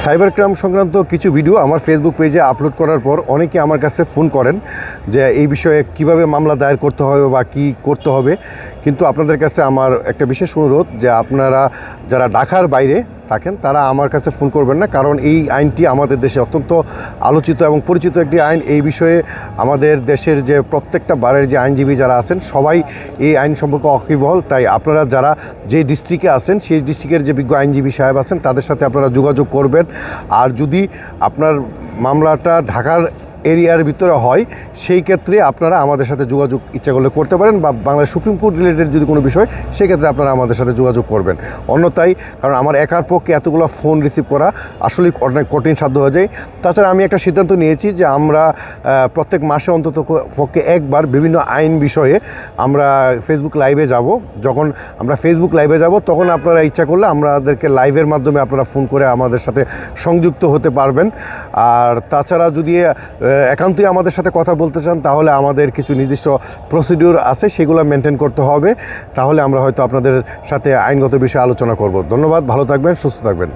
Cyber crime সংক্রান্ত কিছু video আমার ফেসবুক পেজে আপলোড করার পর অনেকে আমার কাছে ফোন করেন যে এই বিষয়ে কিভাবে মামলা দায়ের করতে হবে বা কি করতে হবে। কিন্তু আপনাদের কাছে আমার একটা বিশেষ অনুরোধ যে আপনারা যারা ঢাকার বাইরে থাকেন তারা আমার কাছে ফোন করবেন না, কারণ এই আইনটি আমাদের দেশে অত্যন্ত আলোচিত এবং পরিচিত একটি আইন। এই বিষয়ে আমাদের দেশের যে প্রত্যেকটা বারের যে আইনজীবী যারা আছেন সবাই এই আইন সম্পর্কে ওয়াকিবহাল। তাই আপনারা যারা যে ডিস্ট্রিক্টে আছেন সেই ডিস্ট্রিক্টের যে বিজ্ঞ আইনজীবী সাহেব আছেন তাদের সাথে আপনারা যোগাযোগ করবেন। আর যদি আপনার মামলাটা ঢাকার এরিয়ার ভিতরে হয় সেই ক্ষেত্রে আপনারা আমাদের সাথে যোগাযোগ ইচ্ছা করলে করতে পারেন, বা বাংলাদেশ সুপ্রিম কোর্ট রিলেটেড যদি কোনো বিষয় সেই ক্ষেত্রে আপনারা আমাদের সাথে যোগাযোগ করবেন। অন্যথায় কারণ আমার একার পক্ষে এতগুলো ফোন রিসিভ করা আসলে অনেক কঠিন সাধ্য হয়ে যায়। তাছাড়া আমি একটা সিদ্ধান্ত নিয়েছি যে আমরা প্রত্যেক মাসে অন্তত পক্ষে একবার বিভিন্ন আইন বিষয়ে আমরা ফেসবুক লাইভে যাব। যখন আমরা ফেসবুক লাইভে যাব তখন আপনারা ইচ্ছা করলে আমাদেরকে লাইভের মাধ্যমে আপনারা ফোন করে আমাদের সাথে সংযুক্ত হতে পারবেন। আর তাছাড়া যদি একান্তই আমাদের সাথে কথা বলতে চান তাহলে আমাদের কিছু নির্দিষ্ট প্রসিডিউর আছে, সেগুলো মেনটেন করতে হবে। তাহলে আমরা হয়তো আপনাদের সাথে আইনগত বিষয়ে আলোচনা করব। ধন্যবাদ, ভালো থাকবেন, সুস্থ থাকবেন।